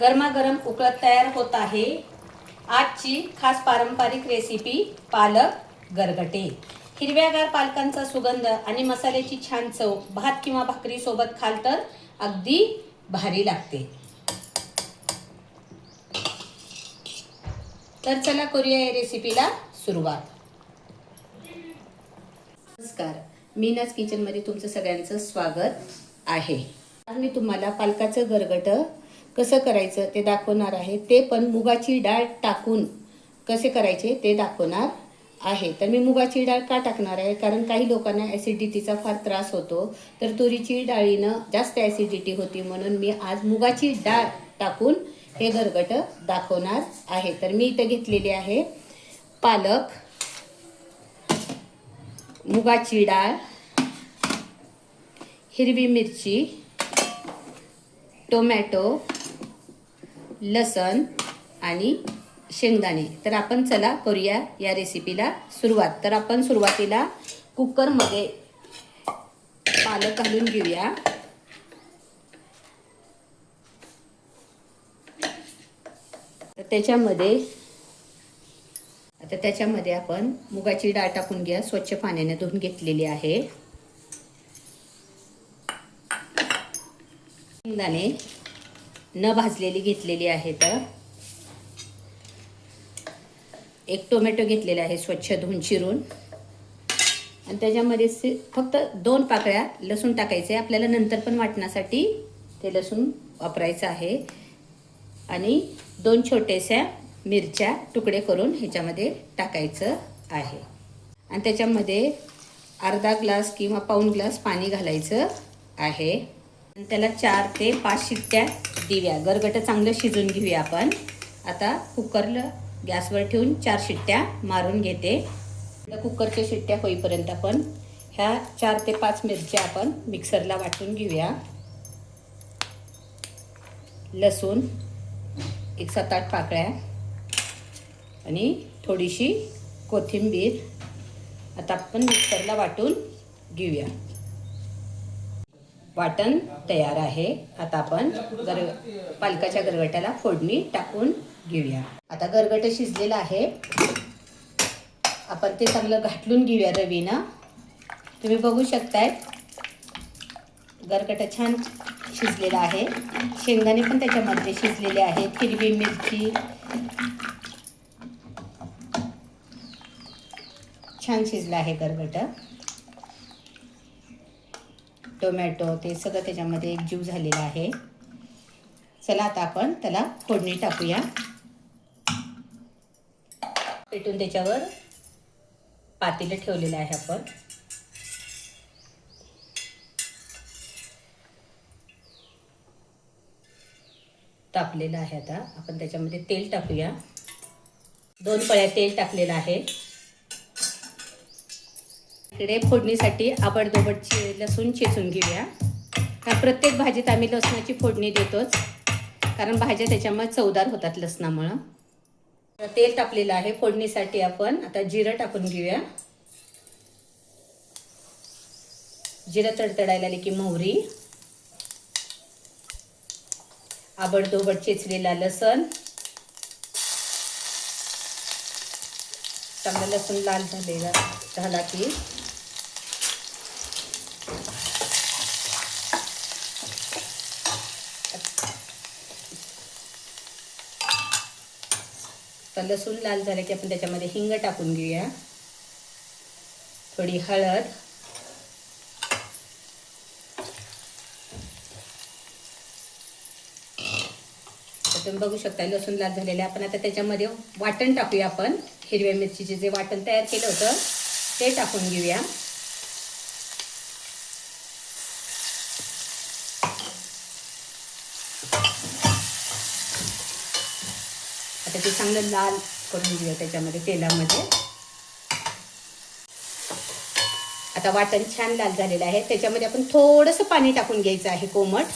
गरमागरम उकळत तयार होत आहे आजची खास पारंपरिक रेसिपी पालक गरगटे। हिरव्यागार पालकांचा सुगंध आणि मसाल्याची छान चव भात किंवा भाकरी सोबत खाल तर अगदी भारी लागते। तर चला करूया या रेसिपीला सुरुवात। नमस्कार, मीनाज किचनमध्ये तुमचं सगळ्यांचं स्वागत आहे। आज मी तुम्हाला पालकाचं गरगटं कसं करायचं ते दाखवणार आहे, ते पण मुगाची डाळ टाकून कसे करायचे ते दाखवणार आहे। तर मी मुगाची डाळ का टाकणार आहे, कारण काही लोकांना ॲसिडिटीचा फार त्रास होतो, तर तुरीची डाळीनं जास्त ॲसिडिटी होती, म्हणून मी आज मुगाची डाळ टाकून हे गरगटं दाखवणार आहे। तर मी इथं घेतलेली आहे पालक, मुगाची डाळ, हिरवी मिरची, टोमॅटो, लसण आणि शेंगदाणे। तर आपण चला करूया या रेसिपीला सुरुवात। तर आपण सुरुवातीला कुकरमध्ये पालक घालून घेऊया। तर त्याच्यामध्ये आपण मुगाची डाळ टाकून घ्या। स्वच्छ पाण्याने धुवून घेतलेली आहे। शेंगदाणे न भाजलेली घेतलेली आहेत। एक टोमॅटो घेतलेला आहे स्वच्छ धुवून चिरून, आणि त्याच्यामध्ये फक्त 2 पाकळ्या लसूण टाकायचे। आपल्याला नंतर पण वाटण्यासाठी ते लसूण वापरायचं आहे, आणि 2 छोट्याशा मिरच्या तुकडे करून ह्याच्यामध्ये टाकायचं आहे, आणि त्याच्यामध्ये अर्धा ग्लास किंवा पाऊण ग्लास पाणी घालायचं आहे, आणि त्याला 4 ते 5 शिट्ट्या देऊया। गरगटं चांगलं शिजून घेऊया आपण। आता कुकरला गॅसवर ठेवून 4 शिट्ट्या मारून घेते। कुकरच्या शिट्ट्या होईपर्यंत आपण ह्या 4 ते 5 मिरच्या आपण मिक्सरला वाटून घेऊया। लसूण एक 7-8 पाकळ्या आणि थोडीशी कोथिंबीर आता आपण मिक्सरला वाटून घेऊया। वाटण तयार आहे। आता आपण पालकाच्या गरगट्याला फोडणी टाकून घेऊया। आता गरगटं शिजलेलं आहे, आपण ते चांगलं घाटलून घेऊया रवीनं। तुम्ही बघू शकताय गरगटं छान शिजलेलं आहे। शेंगदाणे पण त्याच्यामध्ये शिजलेले आहेत, हिरवी मिरची छान शिजलं आहे गरगटं। टोमॅटो ते सगळं त्याच्यामध्ये एकजीव झालेलं आहे। चला आता आपण त्याला फोडणी टाकूया। पेटून त्याच्यावर पातेलं ठेवलेलं आहे आपण। तापलेलं आहे। आता आपण त्याच्यामध्ये तेल टाकूया। 2 पळ्या तेल टाकलेलं आहे। इकडे फोडणीसाठी आबडधोबड लसूण चेचून घेऊया। प्रत्येक भाजीत आम्ही लसणाची फोडणी देतोच, कारण भाज्या त्याच्यामुळे चवदार होतात लसणामुळं। तेल तापलेलं आहे। फोडणीसाठी आपण आता जिरं टाकून घेऊया। जिरं तडतडायला आले की मोहरी, आबडधोबड चेचलेला लसण, चांगला लसूण लाल झाला की लसूण लाल झाले की आपण त्याच्यामध्ये हिंग टाकून घेऊया। थोडी हळद, तुम्ही बघू शकता लसूण लाल झालेले। आपण आता त्याच्यामध्ये वाटण टाकूया। आपण हिरव्या मिरचीचे जे वाटण तयार केलं होतं ते टाकून घेऊया। आता ते चांगलं लाल करून घेऊया त्याच्यामध्ये तेलामध्ये। आता वाटण छान लाल झालेलं आहे, त्याच्यामध्ये आपण थोडंसं पाणी टाकून घ्यायचं आहे कोमट।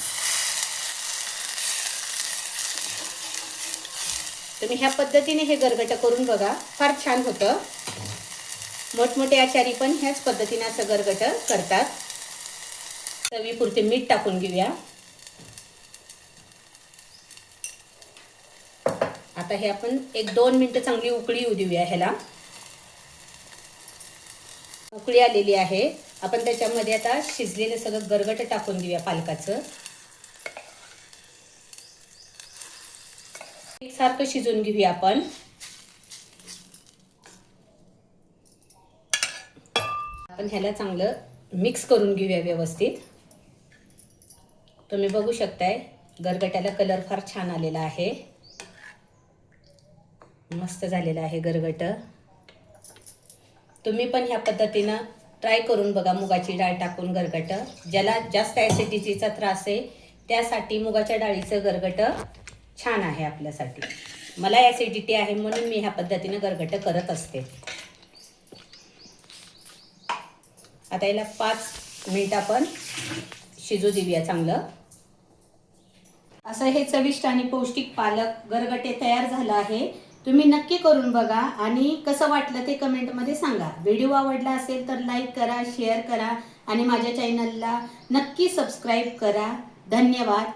तुम्ही ह्या पद्धतीने हे गरगटं करून बघा, फार छान होतं। मोठमोठे आचारी पण ह्याच पद्धतीने असं गरगटं करतात। चवीपुरते मीठ टाकून घेऊया। आता हे आपण 1-2 मिनिटं चांगली उकळी येऊ देऊया ह्याला. उकळी आलेली आहे. आपण त्याच्यामध्ये आता शिजलेलं सगळं गरगट टाकून देऊया पालकाचं. एकसारखं शिजवून घेऊया आपण. आपण ह्याला चांगलं मिक्स करून घेऊया व्यवस्थित. तुम्ही बघू शकताय गरगट्याला कलर फार छान आलेला आहे. मस्त झालेला आहे गरगट. तुम्ही पण ह्या पद्धतीनं ट्राय करून बघा मुगाची डाळ टाकून गरगट. ज्याला जास्त ॲसिडिटीचा त्रास आहे त्यासाठी मुगाच्या डाळीचं गरगट छान आहे आपल्यासाठी. मला ॲसिडिटी आहे म्हणून मी ह्या पद्धतीनं गरगट करत असते. आता याला 5 मिनिट आपण शिजू देऊया चांगलं. असं हे चविष्ट आणि पौष्टिक पालक गरगटे तयार झालं आहे. तुम्ही नक्की करून बघा आणि कसं वाटलं ते कमेंटमध्ये सांगा. व्हिडिओ आवडला असेल तर लाईक करा, शेअर करा आणि माझ्या चॅनलला नक्की सबस्क्राईब करा. धन्यवाद.